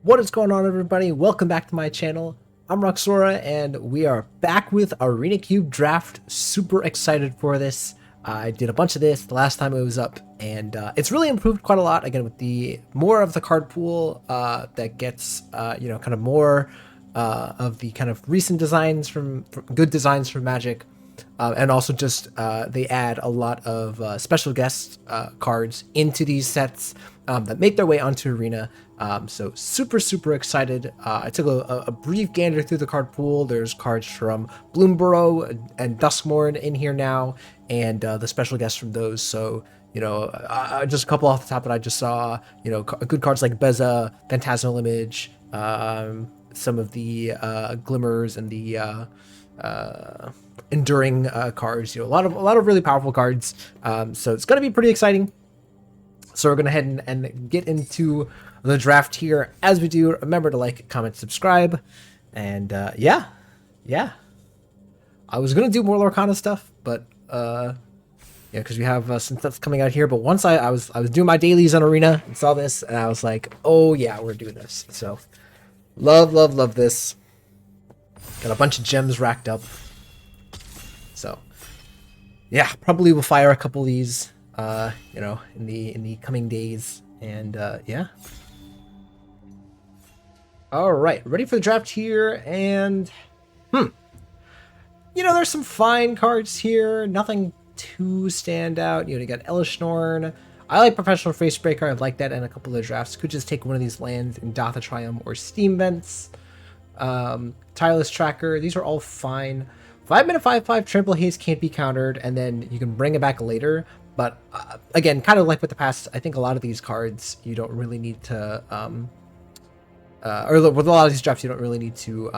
What is going on, everybody? Welcome back to my channel. I'm Roxora, and we are back with Arena Cube Draft. Super excited for this. I did a bunch of this the last time it was up, and it's really improved quite a lot. Again, with the more of the card pool that gets, kind of more of the kind of recent designs from good designs from Magic. And also just they add a lot of special guest cards into these sets that make their way onto Arena. So super excited. I took a brief gander through the card pool. There's cards from Bloomburrow and Duskmourn in here now, and the special guests from those. So just a couple off the top that I just saw. Good cards like Beza, Phantasmal Image, some of the Glimmers and the enduring cards. A lot of really powerful cards. So it's gonna be pretty exciting. So we're gonna head and get into the draft here. As we do, remember to like, comment, subscribe, and yeah. I was gonna do more Lorcana stuff, but because we have some stuff coming out here. But once I was doing my dailies on Arena and saw this, and I was like, oh yeah, we're doing this. So love this. Got a bunch of gems racked up. So yeah, probably will fire a couple of these in the coming days. And yeah. All right, ready for the draft here. And there's some fine cards here, nothing too stand out. You got Elishnorn. I like Professional Facebreaker. I like that in a couple of drafts. Could just take one of these lands in Dath of Triumph or Steam Vents. Tireless Tracker. These are all fine. 5-mana 5/5 Trample Haste can't be countered, and then you can bring it back later. But again, kind of like with the past, I think a lot of these cards you don't really need to, or with a lot of these drafts you don't really need to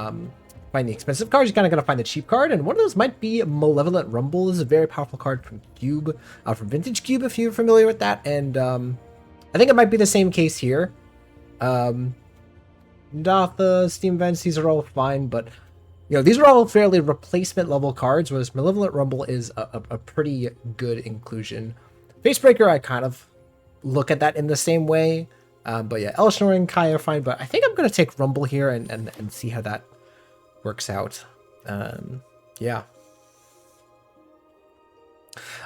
find the expensive cards. You kind of gotta find the cheap card, and one of those might be Malevolent Rumble. This is a very powerful card from Cube, from Vintage Cube, if you're familiar with that. And I think it might be the same case here. Datha, Steam Vents, these are all fine, but these are all fairly replacement level cards, whereas Malevolent Rumble is a pretty good inclusion. Facebreaker, I kind of look at that in the same way. But yeah, Elishnorn and Kai are fine, but I think I'm going to take Rumble here and see how that works out. Yeah.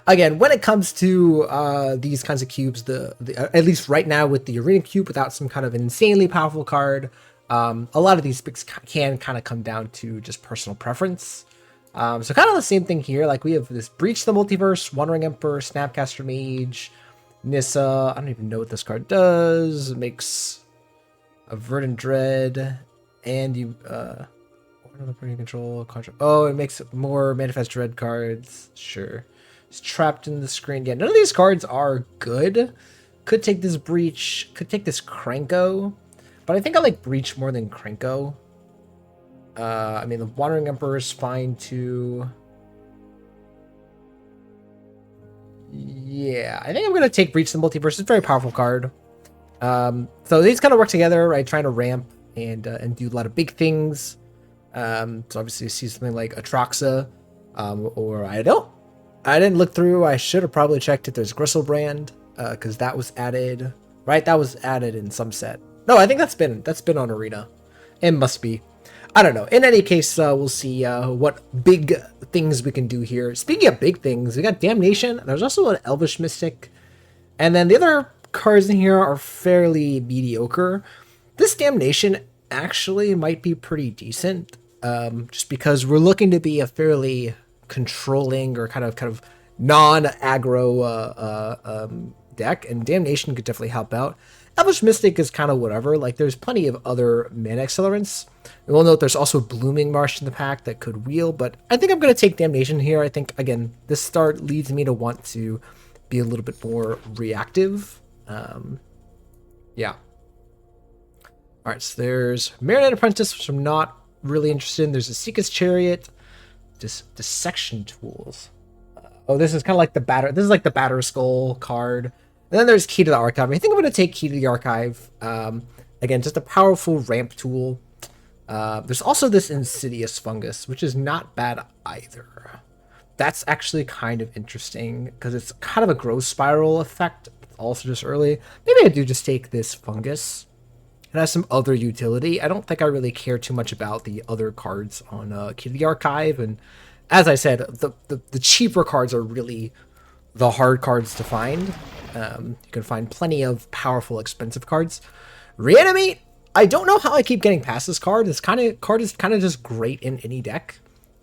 Again, when it comes to these kinds of cubes, at least right now with the Arena Cube, without some kind of insanely powerful card, a lot of these picks can kind of come down to just personal preference. So kind of the same thing here. Like we have this Breach the Multiverse, Wandering Emperor, Snapcaster Mage, Nissa. I don't even know what this card does. It makes a Verdant Dread, and you another pretty control contract. Oh, it makes more Manifest Dread cards. Sure. It's trapped in the screen. Yeah, none of these cards are good. Could take this Breach. Could take this Krenko. But I think I like Breach more than Krenko. I mean, the Wandering Emperor is fine too. Yeah, I think I'm going to take Breach the Multiverse. It's a very powerful card. So these kind of work together, right? Trying to ramp and do a lot of big things. So obviously you see something like Atraxa, or I didn't look through. I should have probably checked if there's Gristlebrand, because that was added, right? That was added in some set. No, I think that's been on Arena. It must be. I don't know. In any case, we'll see what big things we can do here. Speaking of big things, we got Damnation. There's also an Elvish Mystic. And then the other cards in here are fairly mediocre. This Damnation actually might be pretty decent, just because we're looking to be a fairly controlling or kind of non-aggro deck, and Damnation could definitely help out. Elvish Mystic is kind of whatever. Like, there's plenty of other mana accelerants. And we'll note there's also Blooming Marsh in the pack that could wheel, but I think I'm going to take Damnation here. I think, again, this start leads me to want to be a little bit more reactive. Yeah. All right, so there's Marionette Apprentice, which I'm not really interested in. There's a Seeker's Chariot, Dissection Tools. Oh, this is kind of like the Batter. This is like the Batter Skull card. And then there's Key to the Archive. I think I'm going to take Key to the Archive. Again, just a powerful ramp tool. There's also this Insidious Fungus, which is not bad either. That's actually kind of interesting because it's kind of a growth spiral effect. Also just early. Maybe I do just take this Fungus It has some other utility. I don't think I really care too much about the other cards on Key to the Archive. And as I said, the cheaper cards are really the hard cards to find. You can find plenty of powerful, expensive cards. Reanimate! I don't know how I keep getting past this card. This card is kind of just great in any deck.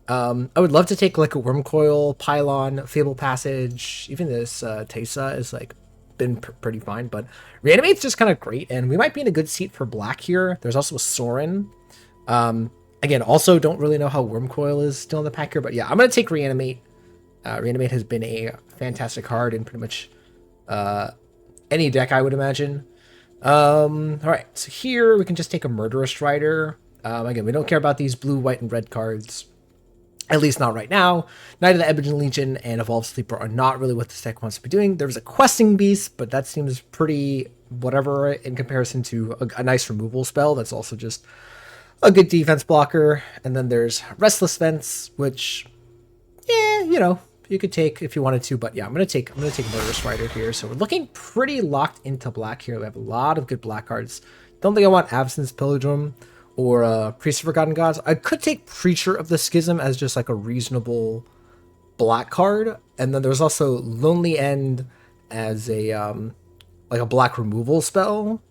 I would love to take like a Wormcoil, Pylon, Fable Passage. Even this Teysa is like been pretty fine, but Reanimate's just kind of great, and we might be in a good seat for black here. There's also a Sorin. Again, also don't really know how Wormcoil is still in the pack here, but yeah, I'm gonna take Reanimate. Reanimate has been a fantastic card in pretty much any deck, I would imagine. All right, so here we can just take a Murderous Rider. Again, we don't care about these blue, white, and red cards. At least not right now. Knight of the Ebon Legion and Evolved Sleeper are not really what this deck wants to be doing. There was a Questing Beast, but that seems pretty whatever in comparison to a nice removal spell. That's also just a good defense blocker. And then there's Restless Fence, which, yeah, you know, you could take if you wanted to. But yeah, I'm gonna take Murderous Rider here. So we're looking pretty locked into black here. We have a lot of good black cards. Don't think I want Absence Pilgrim or Priest of Forgotten Gods. I could take Preacher of the Schism as just like a reasonable black card, and then there's also Lonely End as a like a black removal spell.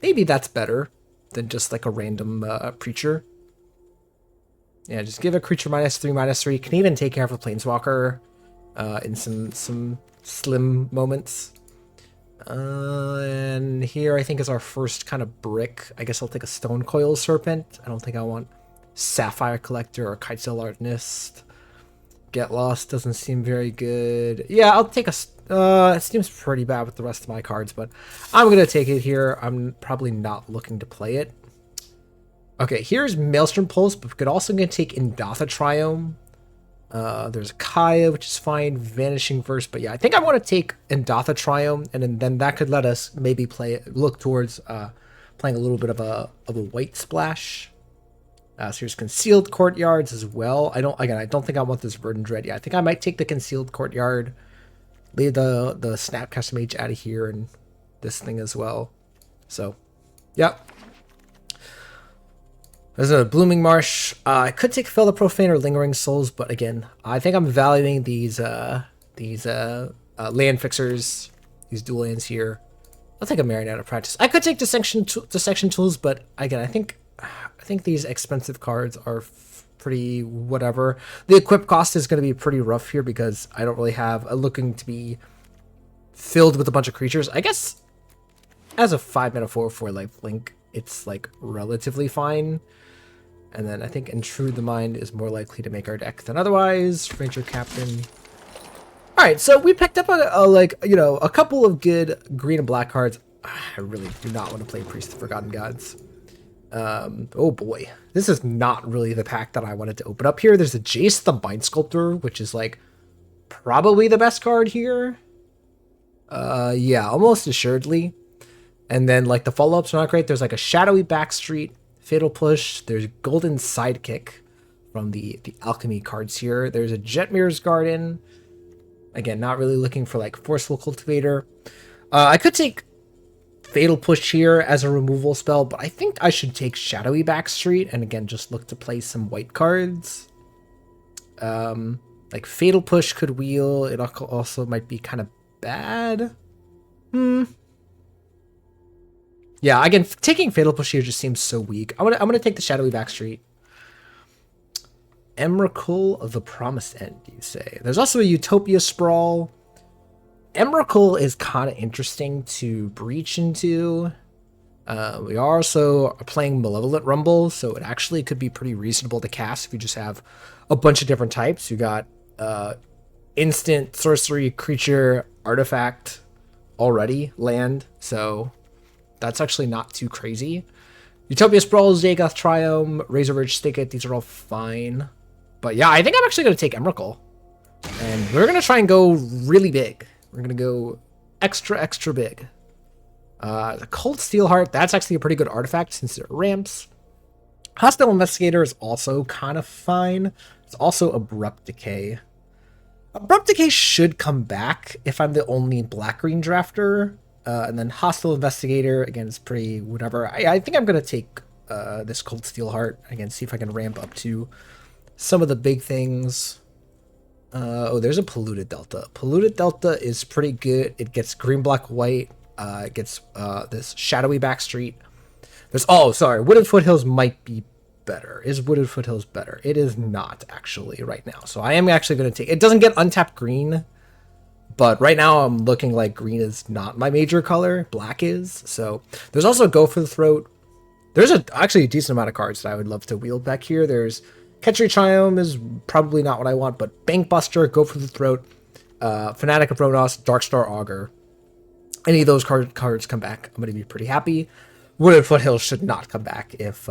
Maybe that's better than just like a random Preacher. Yeah, just give a creature -3/-3. Can even take care of a Planeswalker in some slim moments. And here I think is our first kind of brick. I guess I'll take a Stonecoil Serpent. I don't think I want Sapphire Collector or Kitesail Arcanist. Get Lost doesn't seem very good. Yeah, I'll take a... it seems pretty bad with the rest of my cards, but I'm going to take it here. I'm probably not looking to play it. Okay, here's Maelstrom Pulse, but we could also get take Indatha Triome. There's Kaya, which is fine. Vanishing Verse, but yeah, I think I want to take Indatha Triome, and then that could let us maybe look towards playing a little bit of a white splash. So here's Concealed Courtyards as well. I don't think I want this Verdant Dread. Yeah, I think I might take the Concealed Courtyard, leave the Snapcaster Mage out of here, and this thing as well. So, yep. There's a Blooming Marsh. I could take Fel the Profane or Lingering Souls, but again, I think I'm valuing these land fixers, these dual lands here. I'll take a Marionette of Practice. I could take Dissection Tools, but again, I think these expensive cards are pretty whatever. The equip cost is going to be pretty rough here because I don't really have a looking to be filled with a bunch of creatures. I guess as a 5-mana 4/4 lifelink, it's like relatively fine. And then I think Intrude the Mind is more likely to make our deck than otherwise. Ranger Captain. All right, so we picked up a couple of good green and black cards. I really do not want to play Priest of Forgotten Gods. Oh boy, this is not really the pack that I wanted to open up here. There's a Jace the Mind Sculptor, which is like probably the best card here. Yeah, almost assuredly. And then like the follow-ups are not great. There's like a Shadowy Backstreet, Fatal Push. There's Golden Sidekick from the Alchemy cards here. There's a Jetmir's Garden. Again, not really looking for like Forceful Cultivator. I could take Fatal Push here as a removal spell, but I think I should take Shadowy Backstreet and again just look to play some white cards. Like Fatal Push could wheel. It also might be kind of bad. Yeah, again, taking Fatal Push here just seems so weak. I'm gonna take the Shadowy Backstreet. Emrakul of the Promised End, you say. There's also a Utopia Sprawl. Emrakul is kind of interesting to breach into. We are also playing Malevolent Rumble, so it actually could be pretty reasonable to cast if you just have a bunch of different types. You got instant, sorcery, creature, artifact already, land, so that's actually not too crazy. Utopia Sprawl, Zagoth Triome, Razorverge Sticket, these are all fine. But yeah, I think I'm actually going to take Emrakul. And we're going to try and go really big. We're going to go extra big. The Cold Steelheart, that's actually a pretty good artifact since it ramps. Hostile Investigator is also kind of fine. It's also Abrupt Decay. Abrupt Decay should come back if I'm the only black-green drafter. And then Hostile Investigator, again, is pretty whatever. I think I'm going to take this Cold Steel Heart. Again, see if I can ramp up to some of the big things. Oh, there's a Polluted Delta. Polluted Delta is pretty good. It gets green, black, white. It gets this Shadowy Backstreet. There's, oh, sorry, Wooded Foothills might be better. Is Wooded Foothills better? It is not, actually, right now. So I am actually going to take... It doesn't get untapped green, but right now I'm looking like green is not my major color. Black is. So there's also Go for the Throat. There's actually a decent amount of cards that I would love to wield back here. There's Catchery Triumph is probably not what I want, but Bankbuster, Go for the Throat, Fanatic of Ronos, Darkstar Augur. Any of those cards come back, I'm going to be pretty happy. Wooded Foothills should not come back if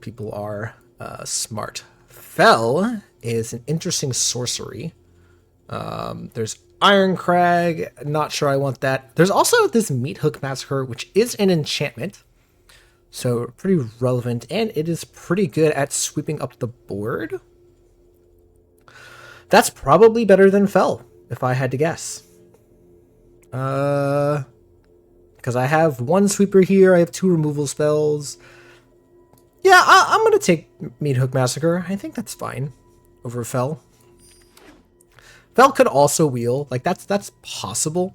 people are smart. Fell is an interesting sorcery. There's Iron Crag, not sure I want that. There's also this Meat Hook Massacre, which is an enchantment. So pretty relevant, and it is pretty good at sweeping up the board. That's probably better than Fell, if I had to guess. Because I have one sweeper here, I have 2 removal spells. Yeah, I'm going to take Meat Hook Massacre. I think that's fine over Fell. Fell could also wheel, like that's possible.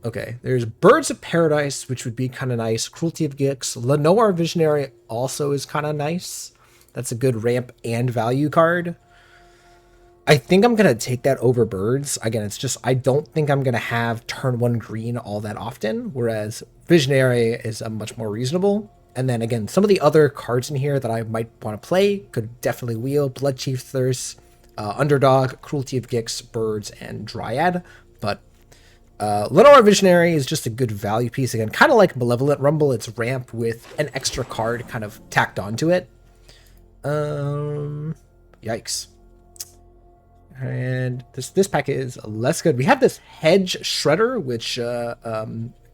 Okay, there's Birds of Paradise, which would be kind of nice. Cruelty of Gix. Lenoir Visionary also is kind of nice. That's a good ramp and value card. I think I'm going to take that over Birds. Again, it's just, I don't think I'm going to have turn 1 green all that often, whereas Visionary is a much more reasonable. And then again, some of the other cards in here that I might want to play could definitely wheel. Blood Chief Thirst, Underdog, Cruelty of Gix, Birds, and Dryad. But Lenoir Visionary is just a good value piece. Again, kind of like Malevolent Rumble, it's ramp with an extra card kind of tacked onto it. Yikes. And this pack is less good. We have this Hedge Shredder, which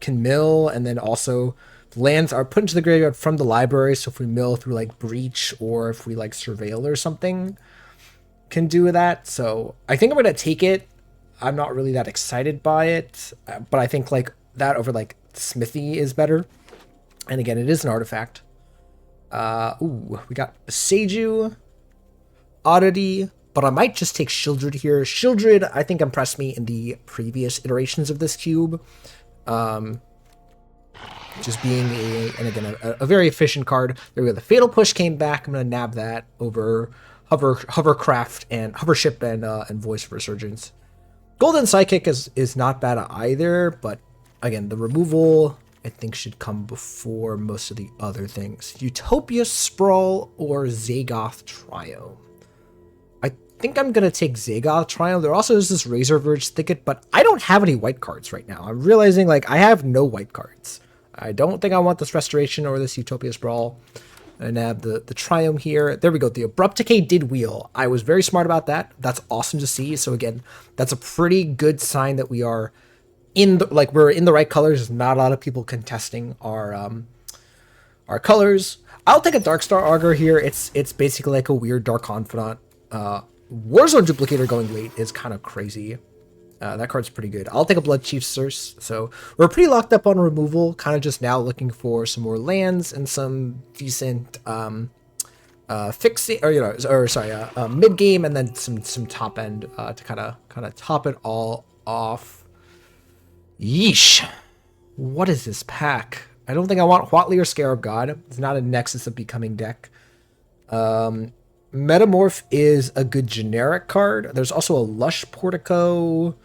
can mill, and then also lands are put into the graveyard from the library. So if we mill through like Breach, or if we like Surveil or something, can do that. So I think I'm going to take it. I'm not really that excited by it, but I think like that over like Smithy is better. And again, it is an artifact. Ooh, we got Seiju, Oddity, but I might just take Shieldred here. Shieldred, I think, impressed me in the previous iterations of this cube. Just being a very efficient card. There we go. The Fatal Push came back. I'm going to nab that over Hovercraft and Hovership and Voice of Resurgence. Golden Psychic is not bad either, but again, the removal I think should come before most of the other things. Utopia Sprawl or Zagoth Triumph. I think I'm going to take Zagoth Triumph. There also is this Razor Verge Thicket, but I don't have any white cards right now. I'm realizing like I have no white cards. I don't think I want this Restoration or this Utopia Sprawl. And have the Triumph here. There we go. The Abrupt Decay did wheel. I was very smart about that. That's awesome to see. So again, that's a pretty good sign that we are we're in the right colors. There's not a lot of people contesting our colors. I'll take a Darkstar Augur here. It's basically like a weird Dark Confidant. Warzone Duplicator going late is kind of crazy. That card's pretty good. I'll take a Blood Chief Thirst. So we're pretty locked up on removal. Kind of just now looking for some more lands and some decent mid game, and then some top end to kind of top it all off. Yeesh. What is this pack? I don't think I want Huatli or Scarab God. It's not a Nexus of Becoming deck. Metamorph is a good generic card. There's also a Lush Portico.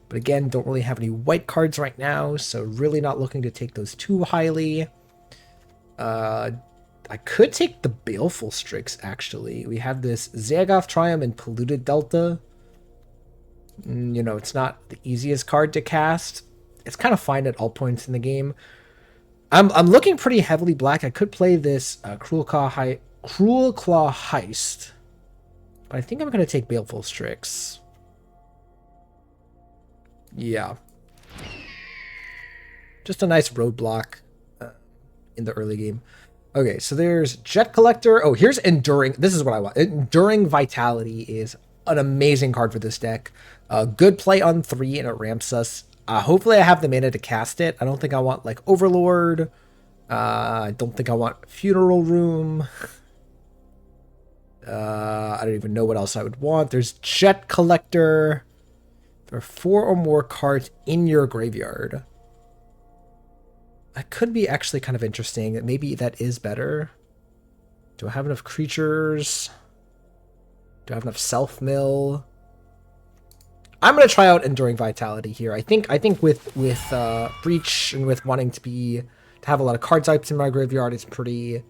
But again, don't really have any white cards right now, so really not looking to take those too highly. I could take the Baleful Strix, actually. We have this Zagoth Triumph and Polluted Delta. You know, it's not the easiest card to cast. It's kind of fine at all points in the game. I'm looking pretty heavily black. I could play this Cruel Claw Heist. But I think I'm going to take Baleful Strix. Yeah. Just a nice roadblock in the early game. Okay, so there's Jet Collector. Oh, here's Enduring. This is what I want. Enduring Vitality is an amazing card for this deck. Good play on 3, and it ramps us Hopefully I have the mana to cast it. I don't think I want like Overlord. I don't think I want Funeral Room. I don't even know what else I would want. There's Jet Collector. There are 4 or more cards in your graveyard. That could be actually kind of interesting. Maybe that is better. Do I have enough creatures? Do I have enough self-mill? I'm gonna try out Enduring Vitality here. I think with Breach and with wanting to have a lot of card types in my graveyard, it's pretty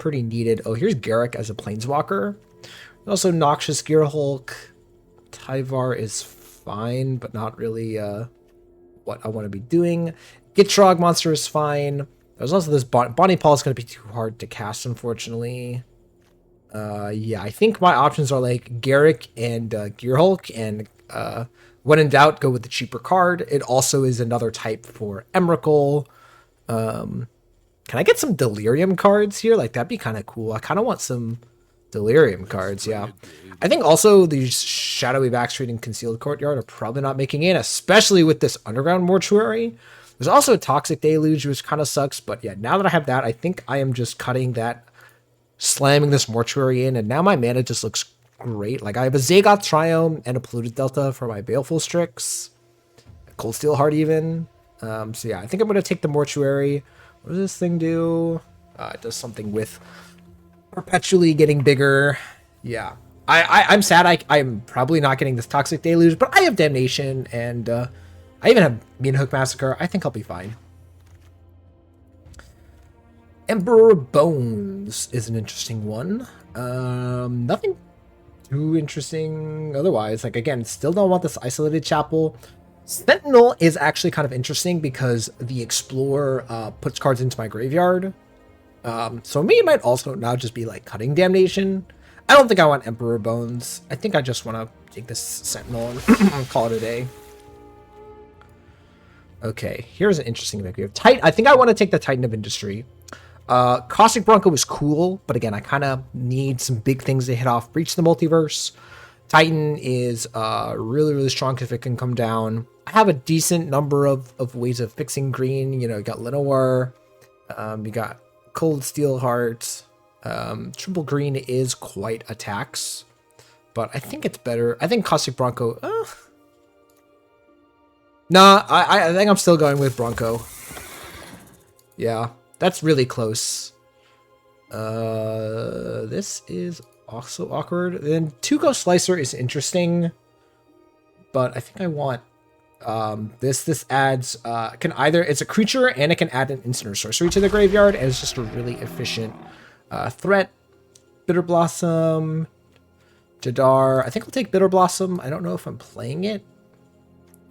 needed. Oh, here's Garruk as a Planeswalker. Also Noxious Gearhulk. Tyvar is fine, but not really what I want to be doing. Gitrog monster is fine. There's also this Bonnie Paul is going to be too hard to cast, unfortunately. Yeah, I think my options are like Garruk and Gearhulk, and when in doubt, go with the cheaper card. It also is another type for Emrakul. Can I get some Delirium cards here? Like, that'd be kind of cool. I kind of want some Delirium cards, yeah. I think also these Shadowy Backstreet and Concealed Courtyard are probably not making it, especially with this Underground Mortuary. There's also a Toxic Deluge, which kind of sucks, but yeah, now that I have that, I think I am just cutting that, slamming this Mortuary in, and now my mana just looks great. Like, I have a Zagoth Triome and a Polluted Delta for my Baleful Strix, a Cold Steel Heart even. So yeah, I think I'm going to take the Mortuary. What does this thing do? It does something with perpetually getting bigger. Yeah. I'm sad I'm probably not getting this Toxic Deluge, but I have Damnation, and I even have Mean Hook Massacre. I think I'll be fine. Emperor Bones is an interesting one. Nothing too interesting otherwise. Like, again, still don't want this Isolated Chapel. Sentinel is actually kind of interesting because the Explorer puts cards into my graveyard. So me might also now just be like cutting Damnation. I don't think I want Emperor Bones. I think I just want to take this Sentinel and call it a day. Okay, here's an interesting thing. We have Titan. I think I want to take the Titan of Industry. Caustic Bronco is cool, but again, I kind of need some big things to hit off Breach the Multiverse. Titan is really, really strong if it can come down. I have a decent number of ways of fixing green. You know, you got Lenoir, you got Cold Steel Heart. Triple green is quite a tax, but I think it's better. I think Caustic Bronco. Nah, I think I'm still going with Bronco. Yeah, that's really close. This is also awkward. Then Tuco Slicer is interesting, but I think I want this adds can either, it's a creature and it can add an instant or sorcery to the graveyard, and it's just a really efficient threat. Bitter Blossom, Jadar. I think I'll take Bitter Blossom. I don't know if I'm playing it.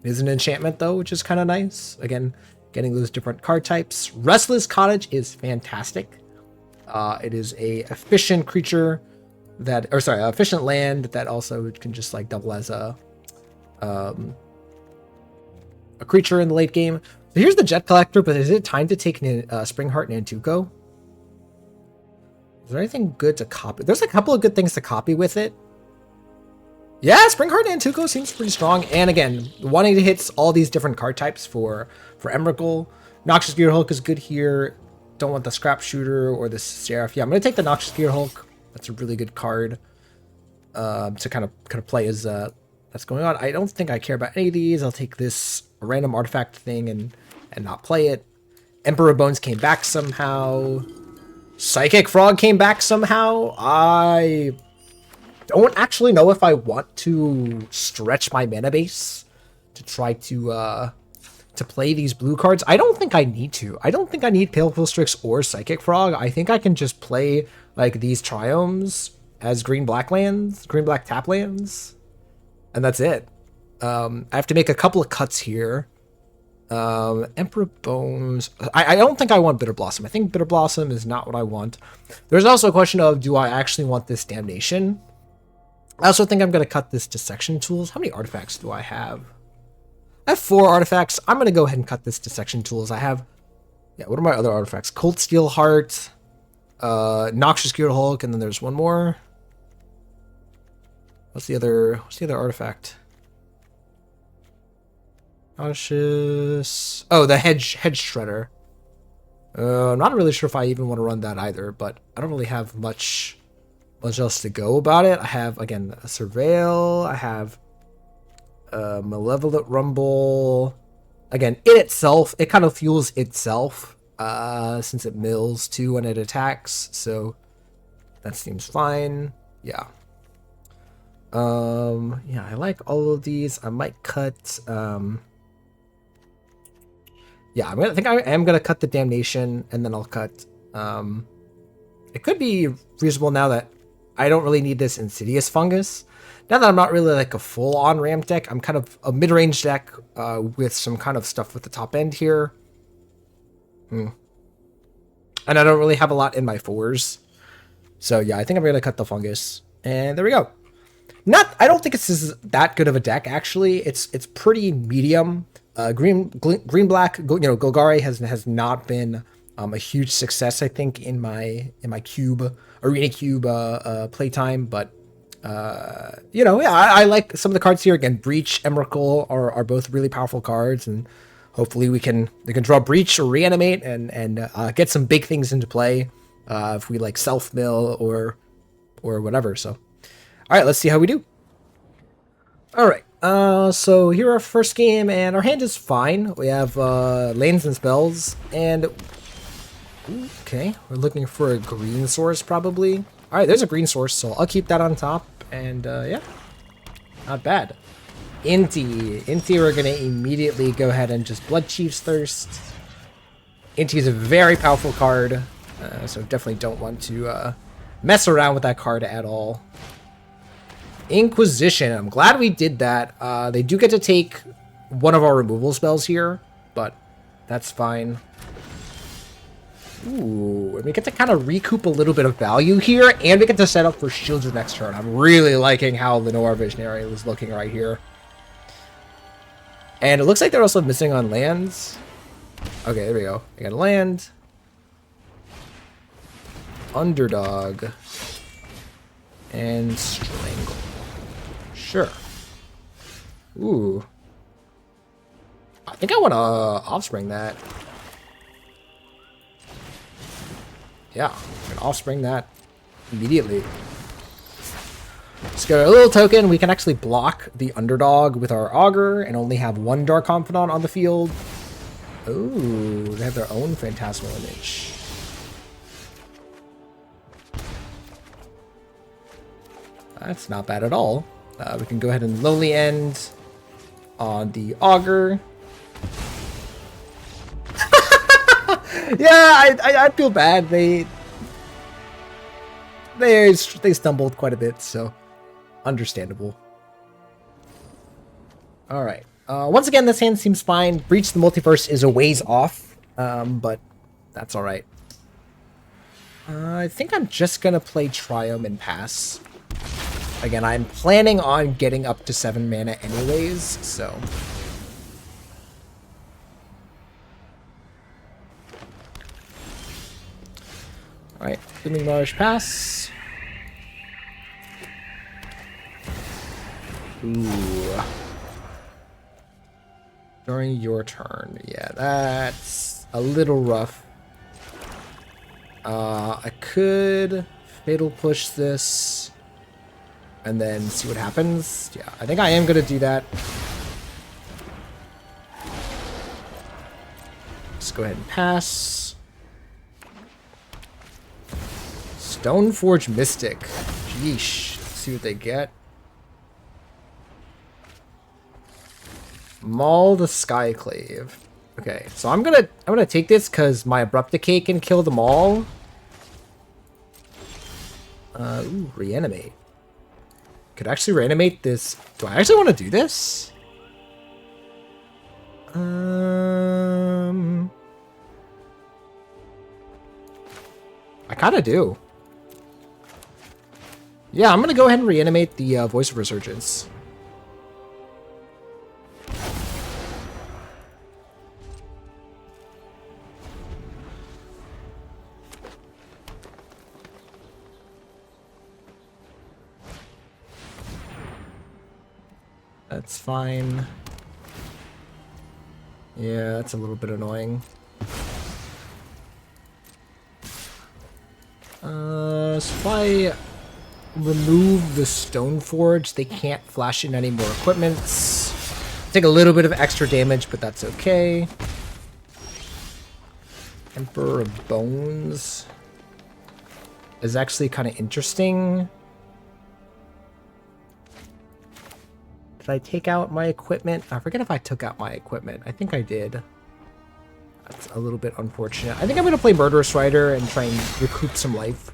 It is an enchantment though, which is kind of nice. Again, getting those different card types. Restless Cottage is fantastic. It is a efficient creature that, or sorry, efficient land that also can just like double as a creature in the late game. So here's the Jet Collector, but is it time to take Springheart Nantuko? Is there anything good to copy? There's a couple of good things to copy with it. Yeah, Springheart Nantuko seems pretty strong. And again, wanting to hit all these different card types for Emrakul. Noxious Gearhulk is good here. Don't want the Scrap Shooter or the Seraph. Yeah, I'm going to take the Noxious Gearhulk. That's a really good card to kind of play as that's going on. I don't think I care about any of these. I'll take this random artifact thing and not play it. Emperor Bones came back somehow. Psychic Frog came back somehow. I don't actually know if I want to stretch my mana base to try to play these blue cards. I don't think I need to. I don't think I need Baleful Strix or Psychic Frog. I think I can just play like these Triomes as green-black lands, green-black tap lands, and that's it. I have to make a couple of cuts here. Emperor Bones. I don't think I want Bitter Blossom. I think Bitter Blossom is not what I want. There's also a question of, do I actually want this Damnation? I also think I'm going to cut this Dissection Tools. How many artifacts do I have? I have 4 artifacts. I'm going to go ahead and cut this Dissection Tools. I have, yeah, what are my other artifacts? Cold Steel Heart, Noxious Gearhulk, and then there's one more. What's the other artifact? Cautious. Oh, the hedge shredder. I'm not really sure if I even want to run that either, but I don't really have much else to go about it. I have, again, a surveil. I have a malevolent rumble. Again, in itself, it kind of fuels itself, since it mills too when it attacks. So that seems fine. Yeah. Yeah, I like all of these. I might cut. Yeah, I think I am gonna cut the damnation, and then I'll cut. It could be reasonable now that I don't really need this insidious fungus. Now that I'm not really like a full-on ramp deck, I'm kind of a mid-range deck with some kind of stuff with the top end here. And I don't really have a lot in my fours. So yeah, I think I'm gonna cut the fungus, and there we go. I don't think it's that good of a deck actually. It's pretty medium. Green black, Golgari has not been a huge success, I think, in my arena cube playtime, but yeah, I like some of the cards here. Again, Breach, Emrakul are both really powerful cards, and hopefully they can draw Breach or Reanimate and get some big things into play if we like self mill or whatever. So, all right, let's see how we do. All right. So here our first game, and our hand is fine. We have lanes and spells, and okay, we're looking for a green source probably. All right, there's a green source, so I'll keep that on top, and yeah, not bad. Inti, we're gonna immediately go ahead and just Blood Chief's Thirst. Inti is a very powerful card, so definitely don't want to mess around with that card at all. Inquisition. I'm glad we did that. They do get to take one of our removal spells here, but that's fine. Ooh, and we get to kind of recoup a little bit of value here, and we get to set up for shields next turn. I'm really liking how Lenore Visionary was looking right here. And it looks like they're also missing on lands. Okay, there we go. I got a land. Underdog. And Strangle. Sure. Ooh. I think I want to Offspring that. Yeah, I'm going to Offspring that immediately. Let's go a little token. We can actually block the Underdog with our Augur and only have one Dark Confidant on the field. Ooh, they have their own Phantasmal Image. That's not bad at all. We can go ahead and Lonely End on the Augur. Yeah, I feel bad. They stumbled quite a bit, so understandable. All right. Once again, this hand seems fine. Breach the Multiverse is a ways off, but that's all right. I think I'm just gonna play Triumph and pass. Again, I'm planning on getting up to 7 mana anyways, so. Alright, Booming Marsh pass. Ooh. During your turn. Yeah, that's a little rough. I could Fatal Push this. And then see what happens. Yeah, I think I am going to do that. Let's go ahead and pass. Stoneforge Mystic. Yeesh. Let's see what they get. Maul the Skyclave. Okay, so I'm gonna take this because my Abrupt Decay can kill them all. Ooh, Reanimate. Could actually reanimate this. Do I actually want to do this? I kind of do. Yeah, I'm going to go ahead and reanimate the Voice of Resurgence. That's fine. Yeah, that's a little bit annoying. So if I remove the Stone Forge, they can't flash in any more equipments. Take a little bit of extra damage, but that's okay. Emperor of Bones is actually kind of interesting. Did I take out my equipment? I forget if I took out my equipment. I think I did. That's a little bit unfortunate. I think I'm going to play Murderous Rider and try and recoup some life.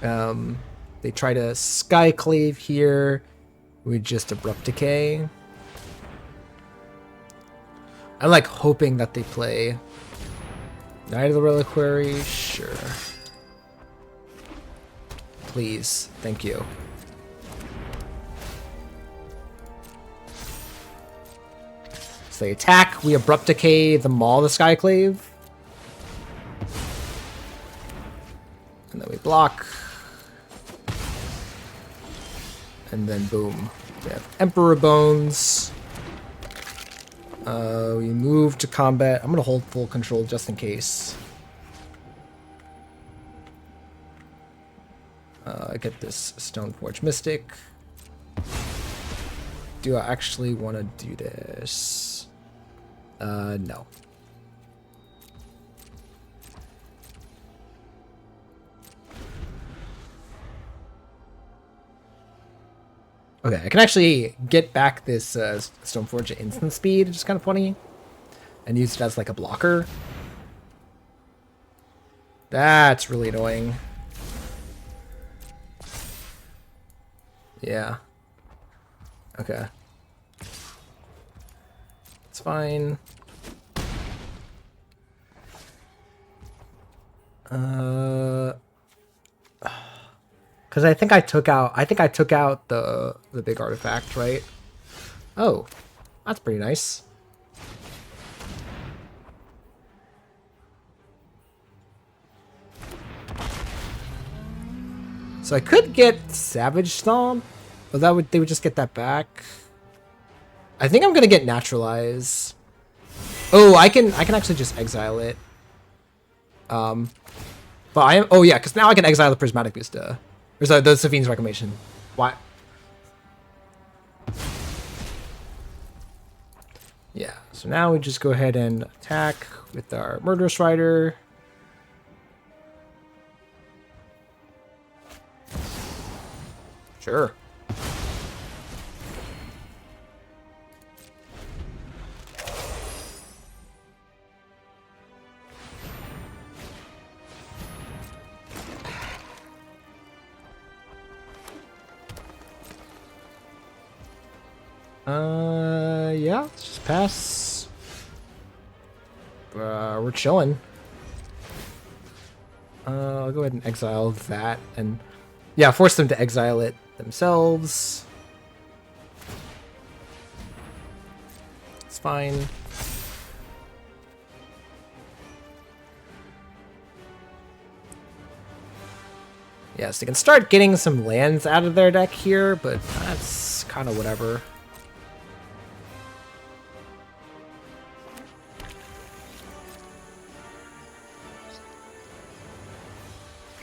They try to Skyclave here with just Abrupt Decay. I'm like hoping that they play Knight of the Reliquary. Sure. Please. Thank you. So they attack, we Abrupt Decay the Maul the Skyclave. And then we block. And then boom. We have Emperor Bones. We move to combat. I'm going to hold full control just in case. I get this Stoneforge Mystic. Do I actually want to do this? No. Okay, I can actually get back this Stoneforge at instant speed, which is kind of funny, and use it as like a blocker. That's really annoying. Yeah. Okay. It's fine. Because I think I took out the big artifact, right? Oh, that's pretty nice. So I could get Savage Stomp, but they would just get that back. I think I'm gonna get Naturalize. Oh, I can actually just exile it. But I am. Oh yeah, because now I can exile the Prismatic Vista. Or sorry, the Safine's Reclamation. Why? Yeah. So now we just go ahead and attack with our Murderous Rider. Sure. Yeah, let's just pass. We're chilling. I'll go ahead and exile that, and yeah, force them to exile it themselves. It's fine. Yeah, so they can start getting some lands out of their deck here, but that's kind of whatever.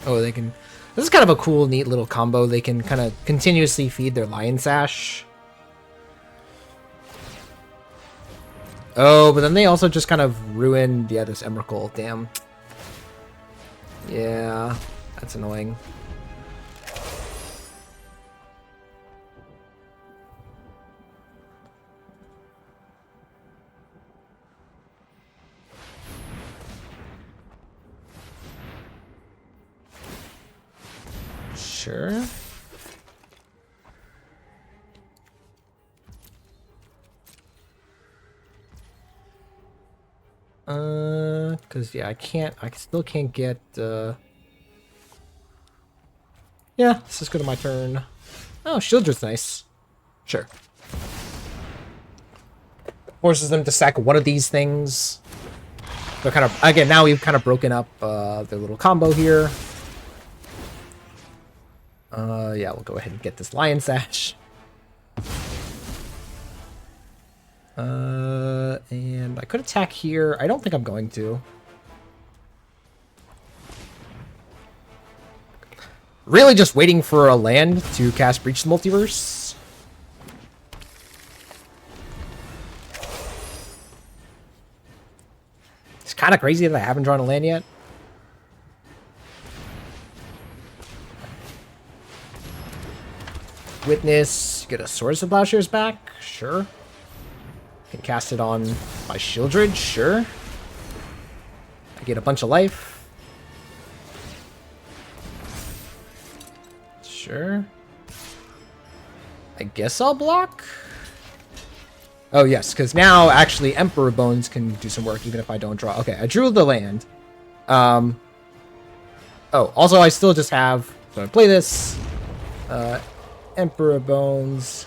Oh, they can... This is kind of a cool, neat little combo. They can kind of continuously feed their Lion Sash. Oh, but then they also just kind of ruin... Yeah, this Emrakul. Damn. Yeah, that's annoying. Sure. Cause yeah, I still can't get, yeah, let's just go to my turn. Oh, Shieldred's nice. Sure. Forces them to sack one of these things. They're kind of, again, now we've kind of broken up, their little combo here. Yeah, we'll go ahead and get this Lion Sash. And I could attack here. I don't think I'm going to. Really just waiting for a land to cast Breach the Multiverse. It's kind of crazy that I haven't drawn a land yet. Witness, get a Swords of Plowshares back, sure. Can cast it on my Shieldred, sure. I get a bunch of life. Sure. I guess I'll block. Oh yes, because now actually Emperor Bones can do some work even if I don't draw. Okay, I drew the land. Oh, also I still just have, so I play this. Emperor Bones.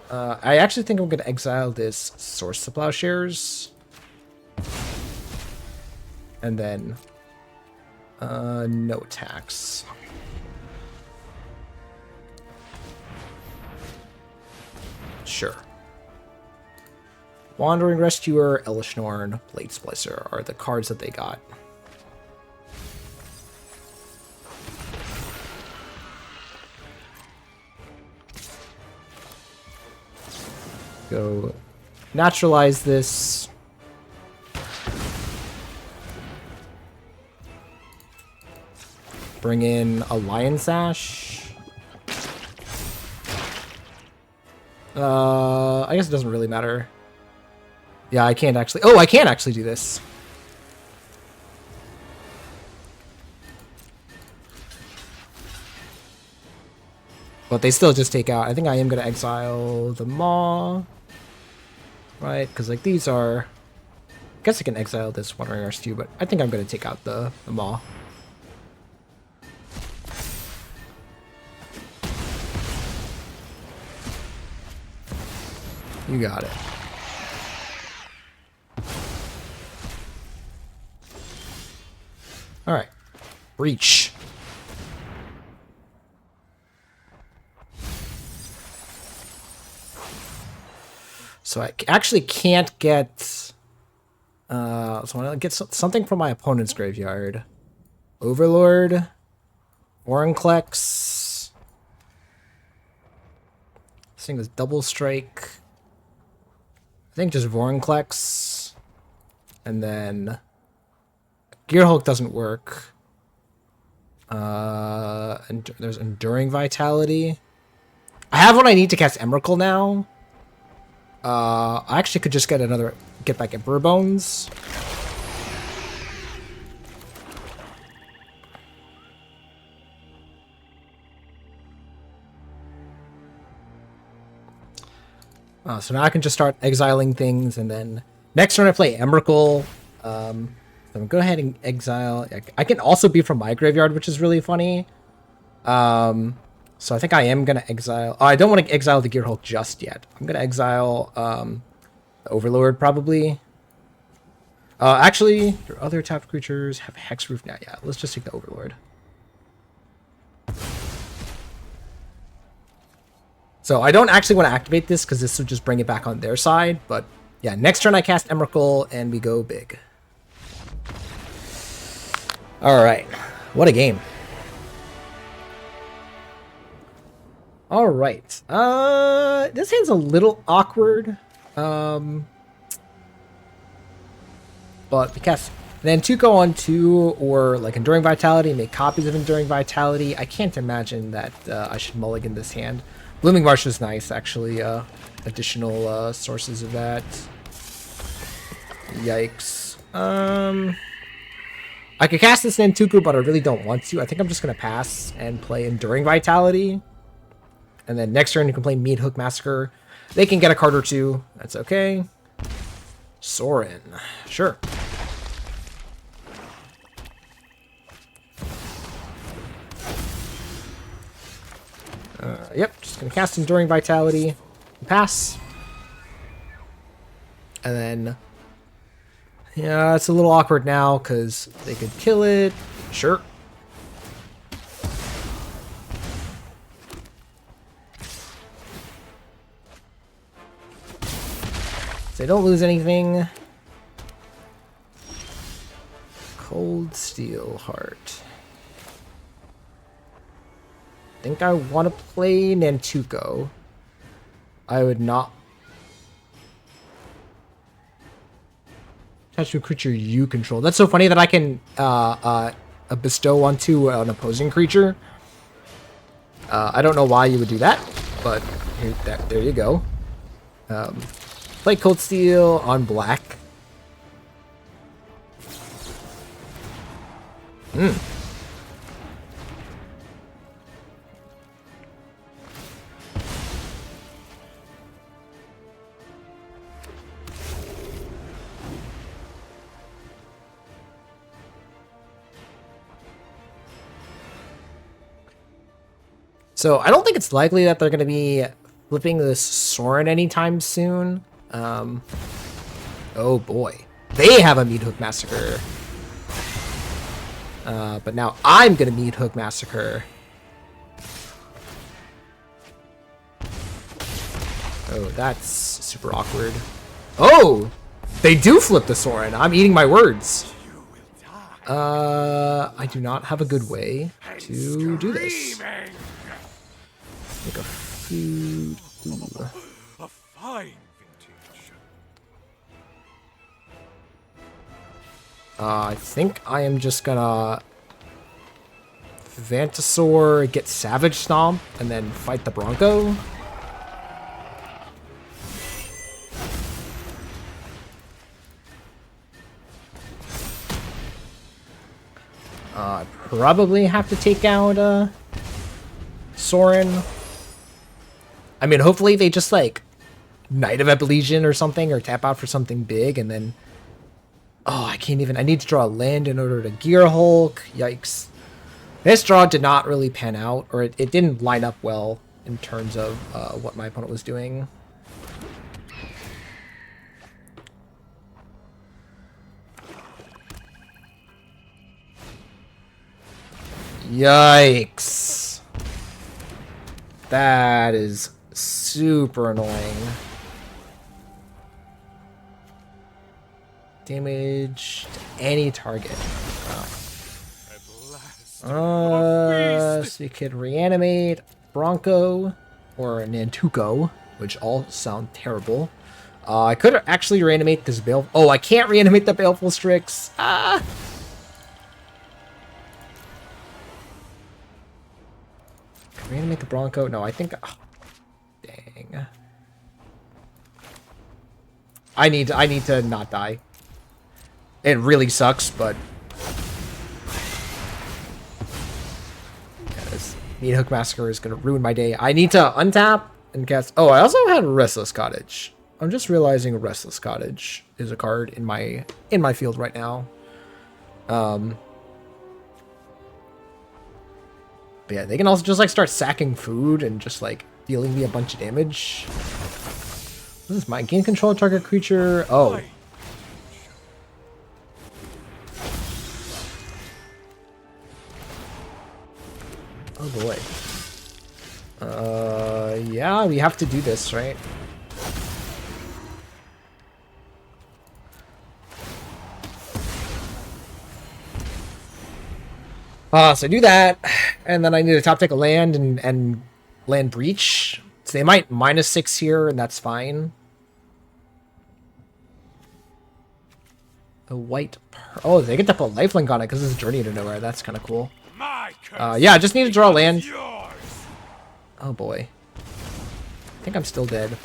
I actually think I'm going to exile this Source of Plowshares. And then no attacks. Sure. Wandering Rescuer, Elishnorn, Blade Splicer are the cards that they got. Go naturalize this. Bring in a Lion Sash. I guess it doesn't really matter. Yeah, I can't actually. Oh, I can actually do this. But they still just take out. I think I am going to exile the Maw. Right? Because, like, these are... I guess I can exile this Wandering Rescue, but I think I'm going to take out the Maw. You got it. Alright. Breach. So I actually can't get... so I want to get something from my opponent's graveyard. Overlord. Vorinclex. This thing is Double Strike. I think just Vorinclex. And then... Gearhulk doesn't work. And there's Enduring Vitality. I have what I need to cast Emrakul now. I actually could just get back Emperor Bones. So now I can just start exiling things, and then next turn I play Emrakul. I'm gonna go ahead and exile. I can also be from my graveyard, which is really funny. So I think I am gonna exile. Oh, I don't want to exile the Gearhulk just yet. I'm gonna exile the Overlord probably. Actually, your other tapped creatures have Hexproof now. Yeah, let's just take the Overlord. So I don't actually want to activate this because this would just bring it back on their side. But yeah, next turn I cast Emrakul and we go big. All right, what a game. All right, this hand's a little awkward. But because then Tuco on 2 or like Enduring Vitality, make copies of Enduring Vitality. I can't imagine that I should mulligan this hand. Blooming Marsh is nice, actually. Additional sources of that. Yikes. I could cast this Nantuku, but I really don't want to. I think I'm just going to pass and play Enduring Vitality. And then next turn you can play Meat Hook Massacre. They can get a card or two. That's okay. Sorin. Sure. Yep, just going to cast Enduring Vitality. Pass. And then... yeah, it's a little awkward now because they could kill it. Sure. they don't lose anything. Cold Steel Heart. I think I want to play Nantuko. I would not attach to a creature you control. That's so funny that I can bestow onto an opposing creature. I don't know why you would do that, but there you go. Play Cold Steel on black. So I don't think it's likely that they're going to be flipping this Sorin anytime soon. Oh boy. They have a Meat Hook Massacre. But now I'm going to Meat Hook Massacre. Oh, that's super awkward. Oh! They do flip the Sorin. I'm eating my words. I do not have a good way to do this. Make a food. Ooh. A fine vintage. I think I am just gonna Vantasaur, get Savage Stomp, and then fight the Bronco. I probably have to take out Sorin. I mean, hopefully they just, like, Knight of Epilegion or something, or tap out for something big, and then... Oh, I can't even... I need to draw a land in order to Gear Hulk. Yikes. This draw did not really pan out, or it didn't line up well in terms of what my opponent was doing. Yikes. That is super annoying. Damage to any target. Wow. So you could reanimate Bronco or Nantuko, which all sound terrible. I could actually reanimate this Bale. Oh, I can't reanimate the Baleful Strix. Ah. Reanimate the Bronco? No, I think... Oh, dang. I need to not die. It really sucks, but... Yeah, this Meat Hook Massacre is going to ruin my day. I need to untap and cast... Oh, I also had Restless Cottage. I'm just realizing Restless Cottage is a card in my field right now. But yeah, they can also just like start sacking food and just like dealing me a bunch of damage. What is my gain control target creature? Oh. Oh boy. Yeah, we have to do this, right? So I do that, and then I need to top deck a land and land breach. So they might -6 here, and that's fine. A white... Oh, they get to put lifelink on it because it's Journey to Nowhere. That's kind of cool. Yeah, I just need to draw land. Oh boy. I think I'm still dead.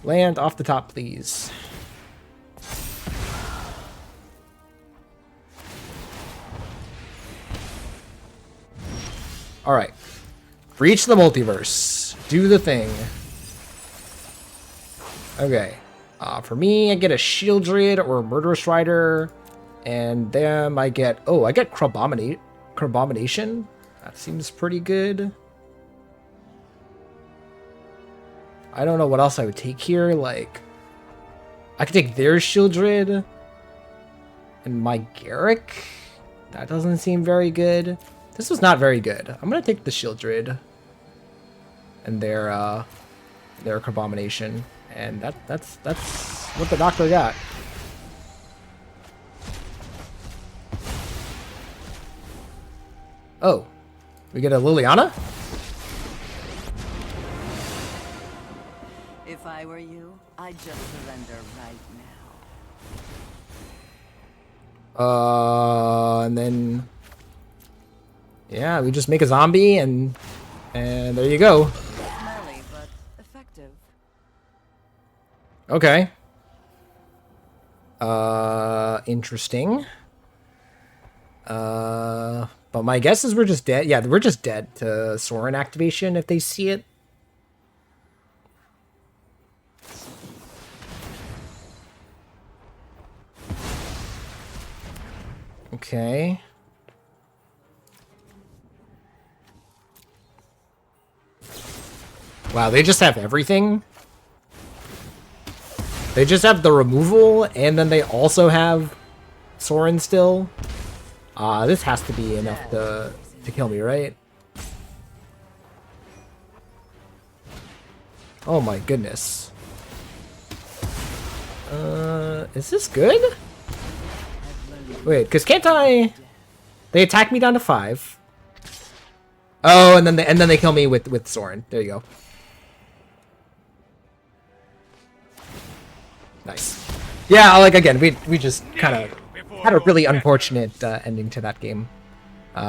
Land off the top, please. Alright. Breach the multiverse. Do the thing. Okay. For me, I get a Shieldred or a Murderous Rider. And then I get... Oh, I get Crabomination. That seems pretty good. I don't know what else I would take here. Like... I could take their Shieldred. And my Garrick. That doesn't seem very good. This was not very good. I'm gonna take the Shieldred. And their their abomination, and that's what the doctor got. Oh, we get a Liliana? If I were you, I'd just surrender right now. And then, yeah, we just make a zombie, and there you go. Smelly, but effective. Okay. Interesting. But my guess is we're just dead. Yeah, we're just dead to Sorin activation if they see it. Okay. Wow, they just have everything? They just have the removal, and then they also have Sorin still? This has to be enough to kill me, right? Oh my goodness. Is this good? Wait, because can't I... They attack me down to 5. Oh, and then they kill me with Sorin. There you go. Nice. Yeah, like again, we just kind of had a really unfortunate ending to that game.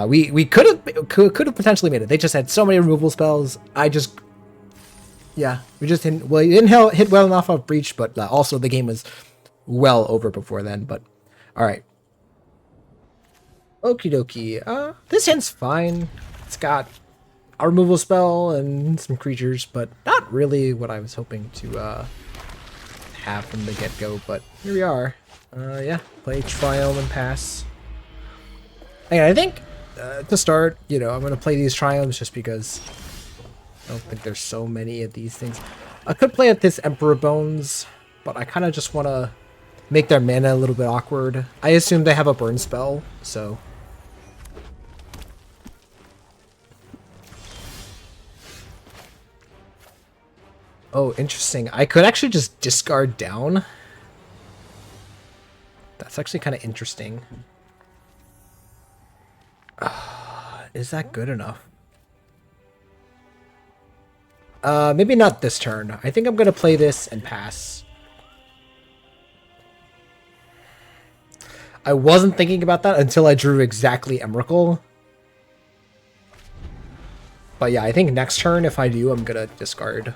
We could have potentially made it. They just had so many removal spells. Yeah, we just didn't. Well, you didn't hit well enough off breach, but also the game was well over before then. But all right. Okie dokie. This hand's fine. It's got a removal spell and some creatures, but not really what I was hoping to have from the get-go. But here we are. Yeah, play Triumph and pass. And I think to start, I'm gonna play these Triumphs just because I don't think there's so many of these things. I could play at this Emperor Bones, but I kind of just want to make their mana a little bit awkward. I assume they have a burn spell, so. Oh, interesting. I could actually just discard down. That's actually kind of interesting. Is that good enough? Maybe not this turn. I think I'm gonna play this and pass. I wasn't thinking about that until I drew exactly Emrakul. But yeah, I think next turn, if I do, I'm gonna discard.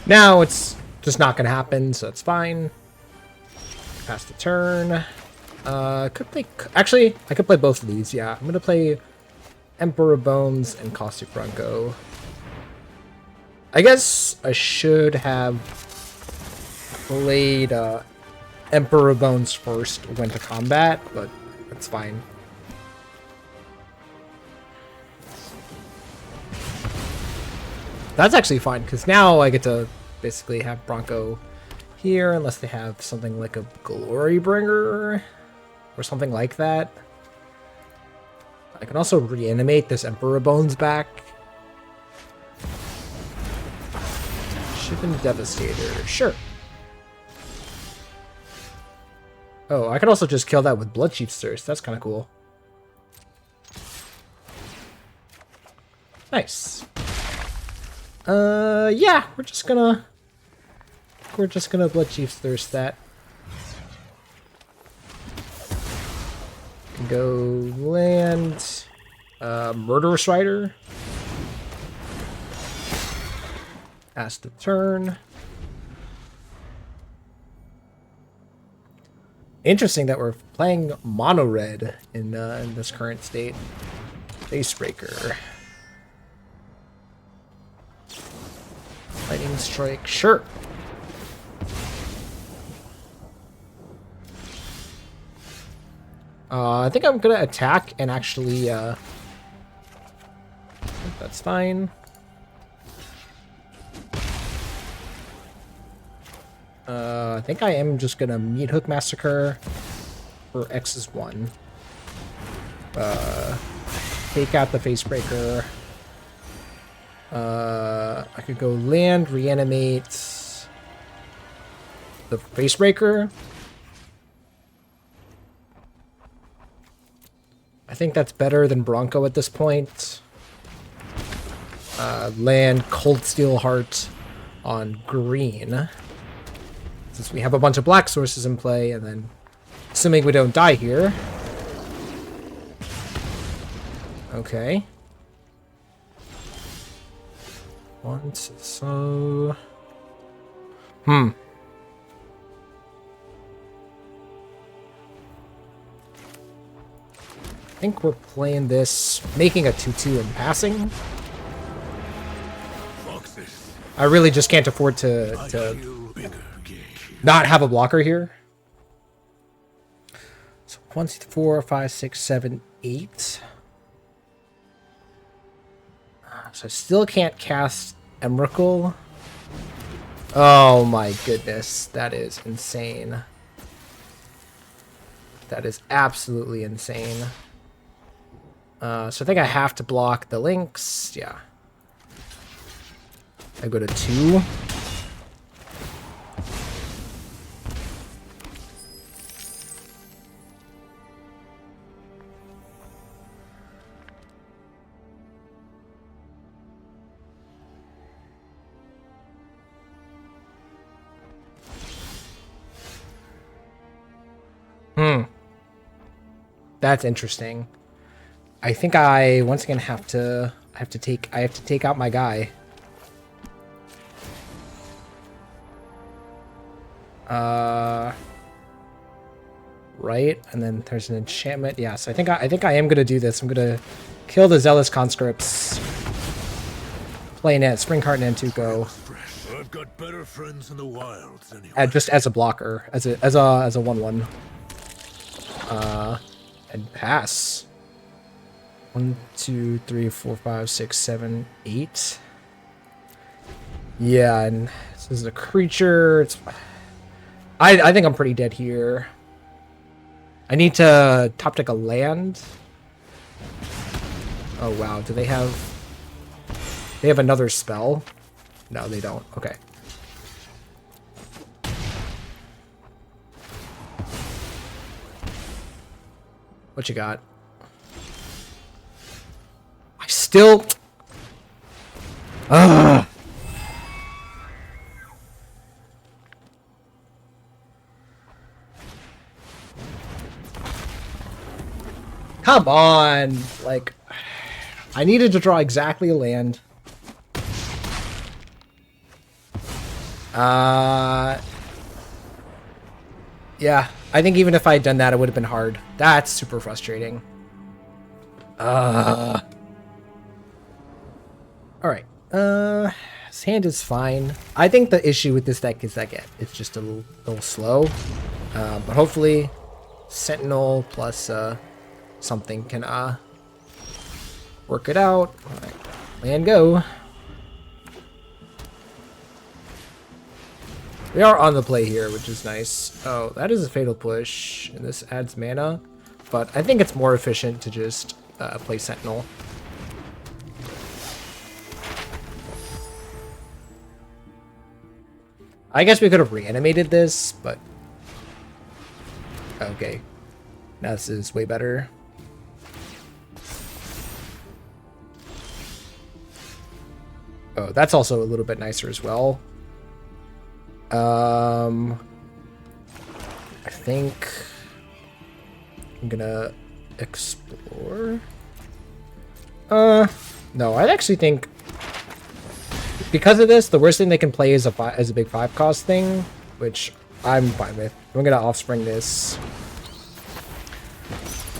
Now it's just not gonna happen, so it's fine. Pass the turn. Could play. Actually, I could play both of these. Yeah, I'm gonna play Emperor Bones and Caustic Bronco. I guess I should have played Emperor Bones first when to combat, but that's fine. That's actually fine, because now I get to basically have Bronco here, unless they have something like a Glorybringer or something like that. I can also reanimate this Emperor Bones back. Shivan Devastator, sure. Oh, I could also just kill that with Bloodchief's Thirst. That's kind of cool. Nice. Yeah, we're just gonna Bloodchief's Thirst that. Go land, Murderous Rider. Pass the turn. Interesting that we're playing mono red in this current state. Facebreaker. Lightning Strike, sure. I think I'm gonna attack and actually, that's fine. I think I am just gonna Meat Hook Massacre for X is 1. Take out the Facebreaker. I could go land, reanimate the Facebreaker. I think that's better than Bronco at this point. Land Cold Steel Heart on green. Since we have a bunch of black sources in play, and then assuming we don't die here. Okay. Once, so... I think we're playing this, making a 2-2 and passing. I really just can't afford to not have a blocker here. So 1, 2, 4, 5, 6, 7, 8. So I still can't cast Emrakul. Oh my goodness, that is insane. That is absolutely insane. So I think I have to block the links. Yeah. I go to 2. That's interesting. I think I once again have to take out my guy. Right, and then there's an enchantment. Yeah, so I think I am gonna do this. I'm gonna kill the Zealous Conscripts. Play Net, Spring Cart Nantuko. I've got better friends in the wilds anyway. Just as a blocker, as a 1/1. And pass. 1, 2, 3, 4, 5, 6, 7, 8. Yeah, and this is a creature. It's. I think I'm pretty dead here. I need to top deck a land. Oh wow, do they have? They have another spell? No, they don't. Okay. What you got? I still... Ugh. Come on! Like, I needed to draw exactly a land. Yeah, I think even if I had done that, it would have been hard. That's super frustrating. Alright. His hand is fine. I think the issue with this deck is that it's just a little slow. But hopefully, Sentinel plus something can work it out. Alright, land go. We are on the play here, which is nice. Oh, that is a Fatal Push, and this adds mana. But I think it's more efficient to just play Sentinel. I guess we could have reanimated this, but... Okay. Now this is way better. Oh, that's also a little bit nicer as well. I think I'm gonna explore. No, I actually think because of this, the worst thing they can play is a big 5 cost thing, which I'm fine with. I'm gonna offspring this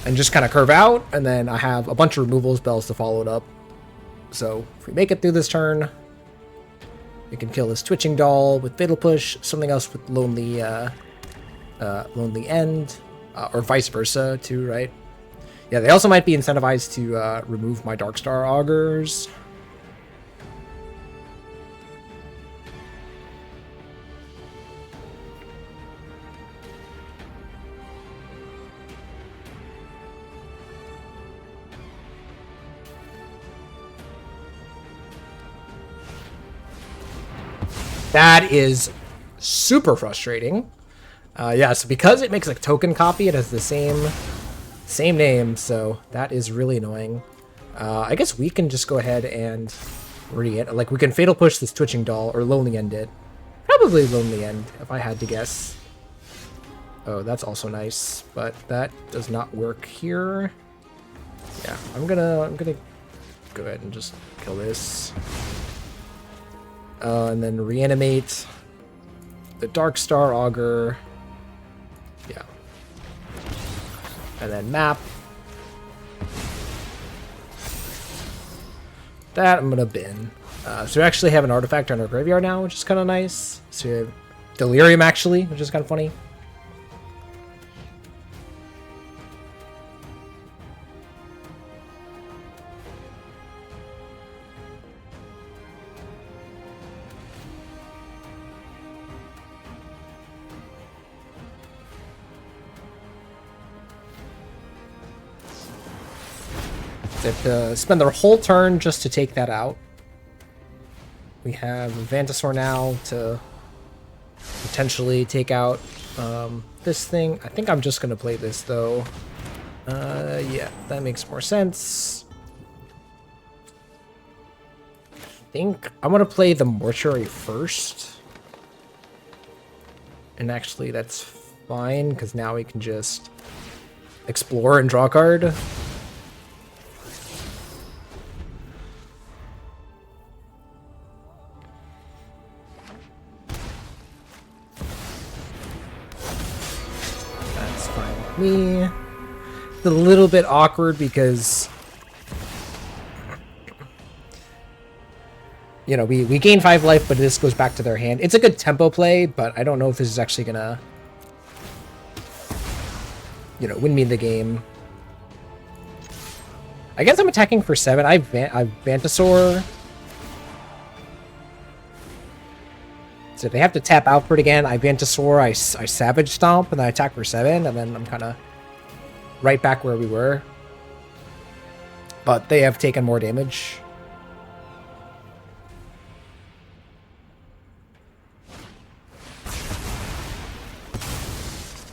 and just kind of curve out, and then I have a bunch of removal spells to follow it up. So if we make it through this turn, we can kill this Twitching Doll with Fatal Push, something else with Lonely End, or vice versa too, right? Yeah, they also might be incentivized to remove my Darkstar Augurs. That is super frustrating. Yeah, so because it makes a token copy, it has the same name, so that is really annoying. I guess we can just go ahead and we can Fatal Push this Twitching Doll, or Lonely End it. Probably Lonely End, if I had to guess. Oh, that's also nice, but that does not work here. Yeah, I'm gonna go ahead and just kill this. And then reanimate the Dark Star Augur. Yeah. And then map. That I'm gonna bin. So we actually have an artifact on our graveyard now, which is kind of nice. So we have Delirium actually, which is kind of funny. They have to spend their whole turn just to take that out. We have Vantasaur now to potentially take out this thing. I think I'm just going to play this, though. Yeah, that makes more sense. I think I'm going to play the Mortuary first. And actually, that's fine, because now we can just explore and draw a card. Me. It's a little bit awkward because, you know, we gain 5 life, but this goes back to their hand. It's a good tempo play, but I don't know if this is actually gonna, you know, win me the game. I guess I'm attacking for 7. I've Vantasaur. So if they have to tap out for it again, I Vantasaur, I Savage Stomp, and then I attack for 7, and then I'm kind of right back where we were. But they have taken more damage.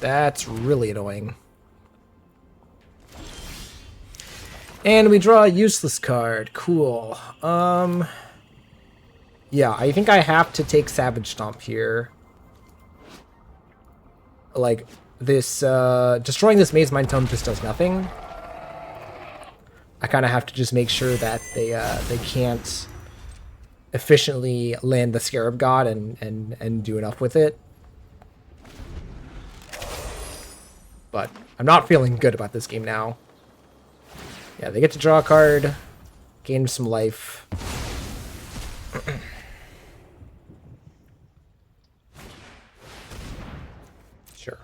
That's really annoying. And we draw a useless card. Cool. Yeah, I think I have to take Savage Stomp here. Like, this, destroying this Maze Mind Tome just does nothing. I kind of have to just make sure that they can't efficiently land the Scarab God and do enough with it. But I'm not feeling good about this game now. Yeah, they get to draw a card, gain some life. Sure.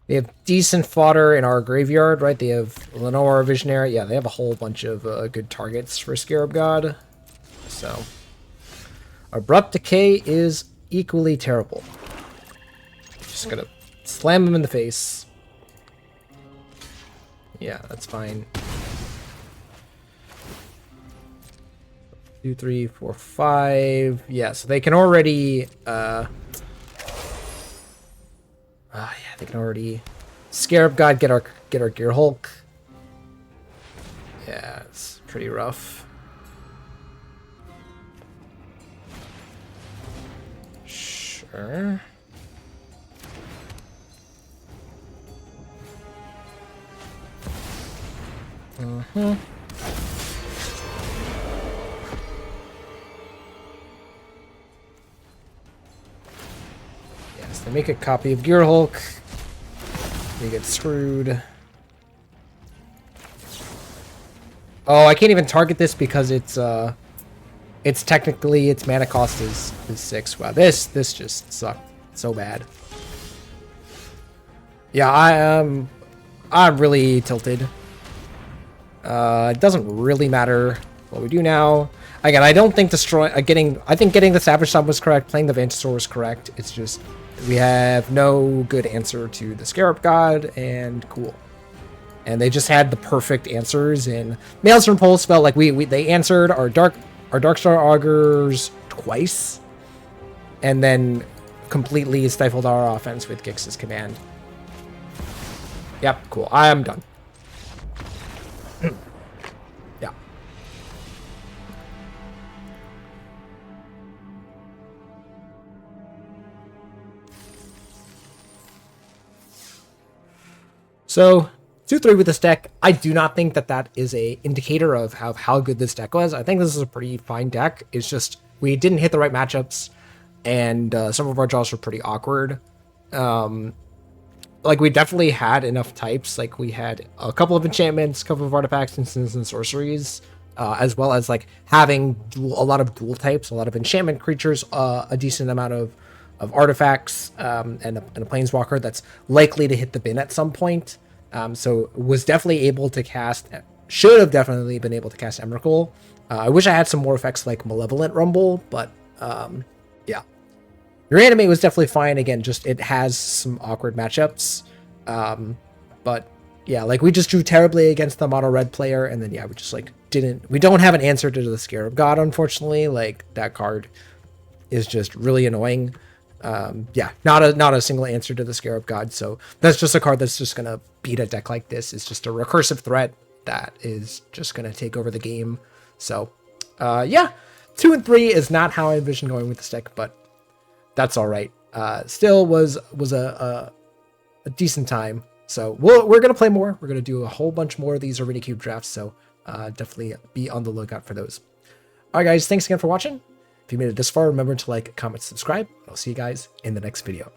They have decent fodder in our graveyard, right? They have Lenore, Visionary. Yeah, they have a whole bunch of good targets for Scarab God. So, Abrupt Decay is equally terrible. Just gonna slam him in the face. Yeah, that's fine. 2, 3, 4, 5. Yeah, so they can already yeah, they can already Scarab God, get our Gear Hulk. Yeah, it's pretty rough. Sure. Yes, they make a copy of Gear Hulk. They get screwed. Oh, I can't even target this because it's technically its mana cost is 6. Wow, this just sucked so bad. Yeah, I'm really tilted. It doesn't really matter what we do now. Again, I don't think I think getting the Savage Stomp was correct. Playing the Vantasaur was correct. It's just we have no good answer to the Scarab God, and cool. and they just had the perfect answers. And Maelstrom Pulse felt like they answered our Darkstar Augurs twice, and then completely stifled our offense with Gix's command. Yep, cool. I am done. Yeah. So 2-3 with this deck. I do not think that that is a indicator of how good this deck was. I think this is a pretty fine deck. It's just we didn't hit the right matchups, and some of our draws were pretty awkward. Like, we definitely had enough types. Like, we had a couple of enchantments, a couple of artifacts, instants, and sorceries, as well as like having a lot of dual types, a lot of enchantment creatures, a decent amount of artifacts, and a planeswalker that's likely to hit the bin at some point. So was definitely able to cast, should have definitely been able to cast Emrakul. I wish I had some more effects like Malevolent Rumble, but yeah. Reanimate was definitely fine. Again, just it has some awkward matchups. But yeah, like we just drew terribly against the mono red player, and then yeah, we just like we don't have an answer to the Scarab God, unfortunately. Like, that card is just really annoying. Yeah, not a single answer to the Scarab God, so that's just a card that's just gonna beat a deck like this. It's just a recursive threat that is just gonna take over the game. So yeah, 2 and 3 is not how I envision going with this deck, but that's all right. Still was a decent time. So we're gonna play more. We're gonna do a whole bunch more of these Arena Cube drafts, so definitely be on the lookout for those. All right, guys, thanks again for watching. If you made it this far, remember to like, comment, subscribe. I'll see you guys in the next video.